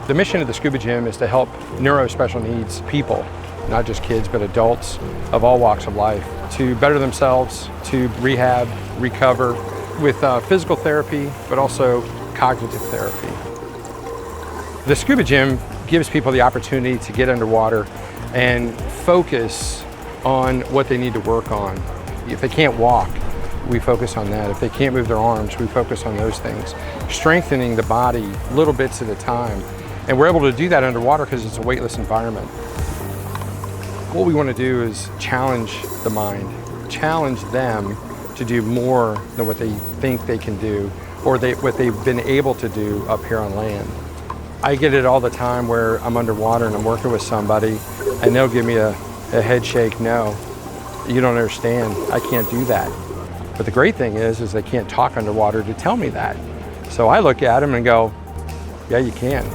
The mission of the Scuba Gym is to help neuro-special needs people, not just kids, but adults of all walks of life, to better themselves, to rehab, recover with physical therapy, but also cognitive therapy. The Scuba Gym gives people the opportunity to get underwater and focus on what they need to work on. If they can't walk, we focus on that. If they can't move their arms, we focus on those things. Strengthening the body little bits at a time. And we're able to do that underwater because it's a weightless environment. What we want to do is challenge the mind, challenge them to do more than what they think they can do or what they've been able to do up here on land. I get it all the time where I'm underwater and I'm working with somebody and they'll give me a head shake, no, you don't understand, I can't do that. But the great thing is they can't talk underwater to tell me that. So I look at them and go, yeah, you can.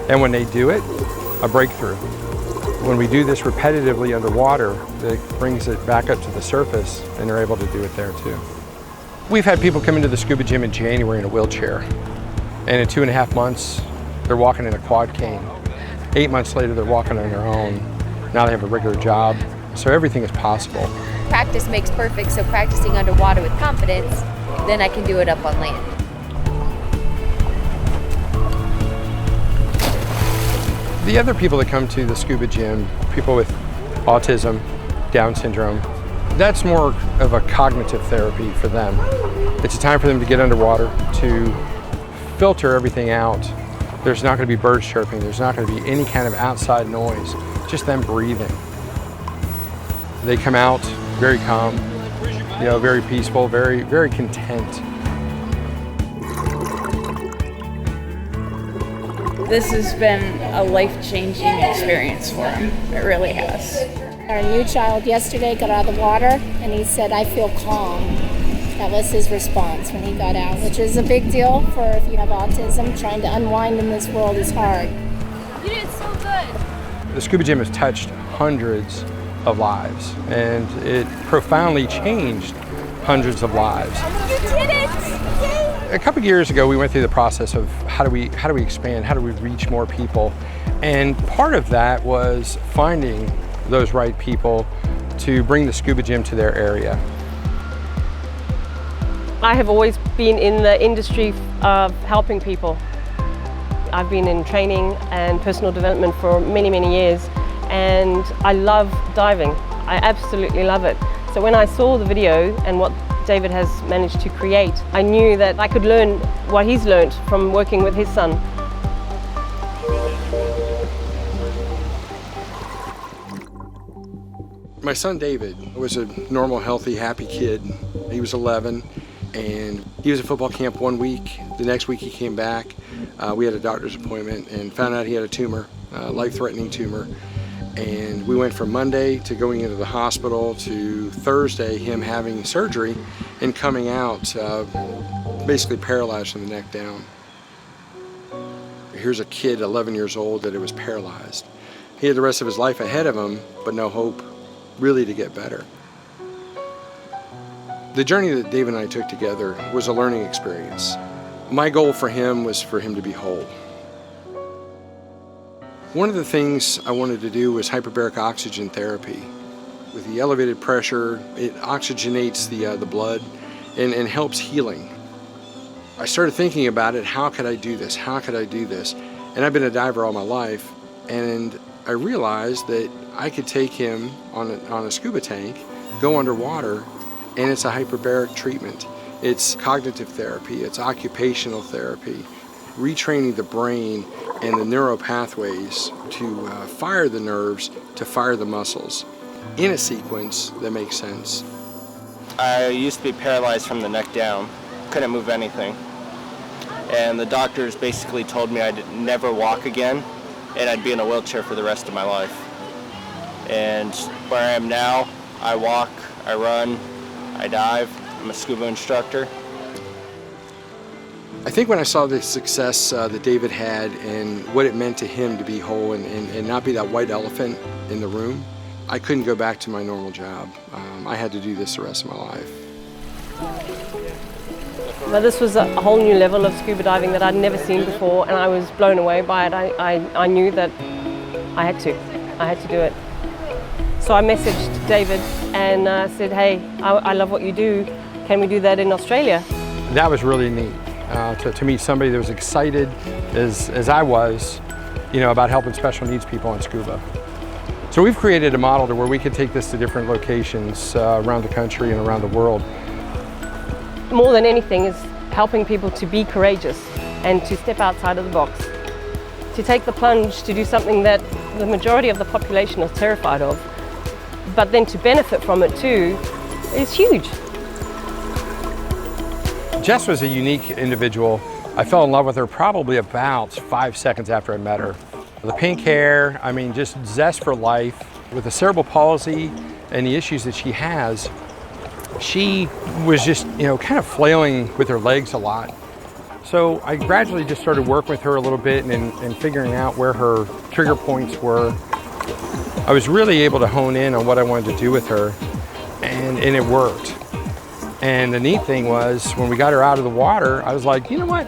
And when they do it, a breakthrough. When we do this repetitively underwater, it brings it back up to the surface and they're able to do it there too. We've had people come into the Scuba Gym in January in a wheelchair. And in 2.5 months, they're walking in a quad cane. 8 months later, they're walking on their own. Now they have a regular job. So everything is possible. Practice makes perfect, so practicing underwater with confidence, then I can do it up on land. The other people that come to the Scuba Gym, people with autism, Down syndrome, that's more of a cognitive therapy for them. It's a time for them to get underwater, to filter everything out. There's not going to be birds chirping, there's not going to be any kind of outside noise, just them breathing. They come out very calm, very peaceful, very, very content. This has been a life-changing experience for him. It really has. Our new child yesterday got out of the water and he said, I feel calm. That was his response when he got out, which is a big deal for if you have autism. Trying to unwind in this world is hard. You did so good. The Scuba Gym has touched hundreds of lives and it profoundly changed hundreds of lives. You did it! A couple of years ago, we went through the process of how do we expand, how do we reach more people? And part of that was finding those right people to bring the Scuba Gym to their area. I have always been in the industry of helping people. I've been in training and personal development for many, many years, and I love diving. I absolutely love it. So when I saw the video and what David has managed to create, I knew that I could learn what he's learned from working with his son. My son David was a normal, healthy, happy kid. He was 11 and he was at football camp 1 week. The next week he came back. We had a doctor's appointment and found out he had a tumor, a life-threatening tumor. And we went from Monday to going into the hospital to Thursday, him having surgery and coming out basically paralyzed from the neck down. Here's a kid, 11 years old, that it was paralyzed. He had the rest of his life ahead of him, but no hope really to get better. The journey that Dave and I took together was a learning experience. My goal for him was for him to be whole. One of the things I wanted to do was hyperbaric oxygen therapy. With the elevated pressure, it oxygenates the blood and helps healing. I started thinking about it, how could I do this? How could I do this? And I've been a diver all my life, and I realized that I could take him on a scuba tank, go underwater, and it's a hyperbaric treatment. It's cognitive therapy, it's occupational therapy, retraining the brain and the neural pathways to fire the nerves, to fire the muscles in a sequence that makes sense. I used to be paralyzed from the neck down, couldn't move anything. And the doctors basically told me I'd never walk again and I'd be in a wheelchair for the rest of my life. And where I am now, I walk, I run, I dive, I'm a scuba instructor. I think when I saw the success that David had and what it meant to him to be whole and not be that white elephant in the room, I couldn't go back to my normal job. I had to do this the rest of my life. But this was a whole new level of scuba diving that I'd never seen before, and I was blown away by it. I knew that I had to do it. So I messaged David and said, hey, I love what you do. Can we do that in Australia? That was really neat, to meet somebody that was excited as I was, about helping special needs people on scuba. So we've created a model to where we can take this to different locations around the country and around the world. More than anything is helping people to be courageous and to step outside of the box, to take the plunge, to do something that the majority of the population is terrified of, but then to benefit from it too is huge. Jess was a unique individual. I fell in love with her probably about 5 seconds after I met her. The pink hair, just zest for life. With the cerebral palsy and the issues that she has, she was just, kind of flailing with her legs a lot. So I gradually just started working with her a little bit and figuring out where her trigger points were. I was really able to hone in on what I wanted to do with her, and it worked. And the neat thing was, when we got her out of the water, I was like, you know what?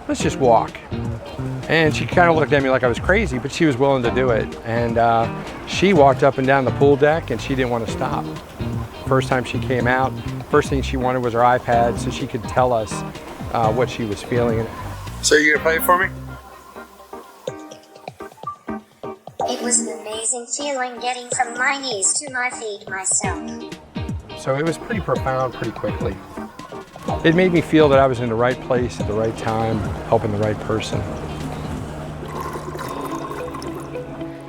Let's just walk. And she kind of looked at me like I was crazy, but she was willing to do it. And she walked up and down the pool deck, and she didn't want to stop. First time she came out, first thing she wanted was her iPad so she could tell us what she was feeling. So you gonna play it for me? It was an amazing feeling getting from my knees to my feet myself. So it was pretty profound pretty quickly. It made me feel that I was in the right place at the right time, helping the right person.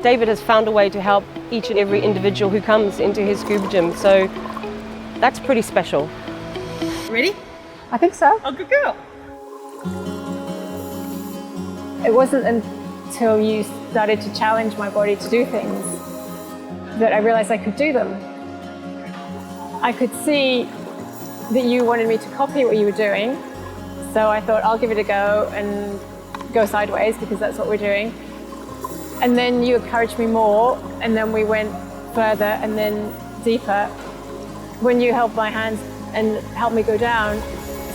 David has found a way to help each and every individual who comes into his scuba gym, so that's pretty special. Ready? I think so. Oh, good girl. It wasn't until you started to challenge my body to do things that I realized I could do them. I could see that you wanted me to copy what you were doing, so I thought I'll give it a go and go sideways because that's what we're doing. And then you encouraged me more, and then we went further and then deeper. When you held my hands and helped me go down,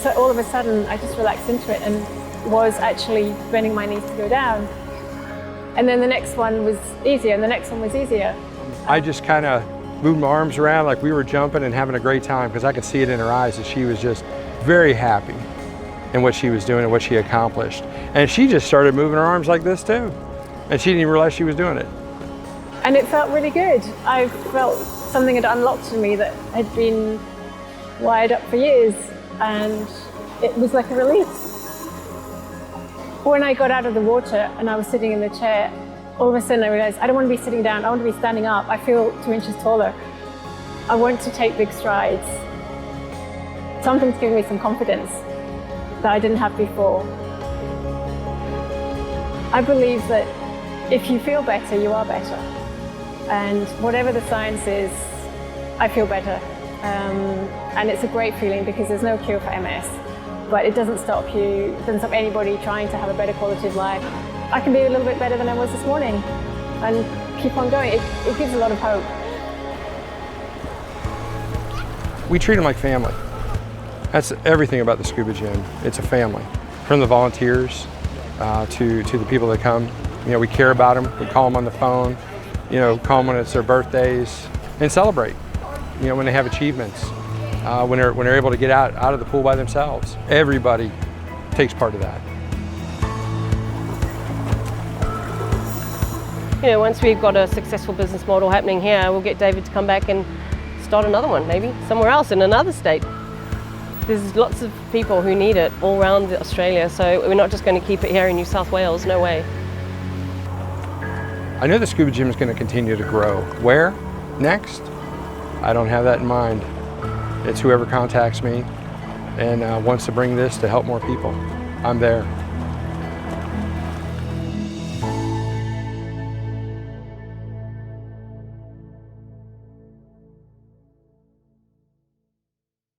so all of a sudden I just relaxed into it and was actually bending my knees to go down. And then the next one was easier, and the next one was easier. I just kind of moved my arms around like we were jumping and having a great time, because I could see it in her eyes that she was just very happy in what she was doing and what she accomplished. And she just started moving her arms like this too. And she didn't even realize she was doing it. And it felt really good. I felt something had unlocked in me that had been wired up for years, and it was like a release. When I got out of the water and I was sitting in the chair, all of a sudden I realized I don't want to be sitting down, I want to be standing up. I feel 2 inches taller. I want to take big strides. Something's giving me some confidence that I didn't have before. I believe that if you feel better, you are better. And whatever the science is, I feel better. And it's a great feeling because there's no cure for MS, but it doesn't stop you, it doesn't stop anybody trying to have a better quality of life. I can be a little bit better than I was this morning and keep on going. It gives a lot of hope. We treat them like family. That's everything about the scuba gym. It's a family. From the volunteers to the people that come. We care about them. We call them on the phone, call them when it's their birthdays, and celebrate, when they have achievements, when they're able to get out of the pool by themselves. Everybody takes part of that. Once we've got a successful business model happening here, we'll get David to come back and start another one, maybe somewhere else in another state. There's lots of people who need it all around Australia, so we're not just going to keep it here in New South Wales, no way. I know the scuba gym is going to continue to grow. Where? Next? I don't have that in mind. It's whoever contacts me and wants to bring this to help more people. I'm there.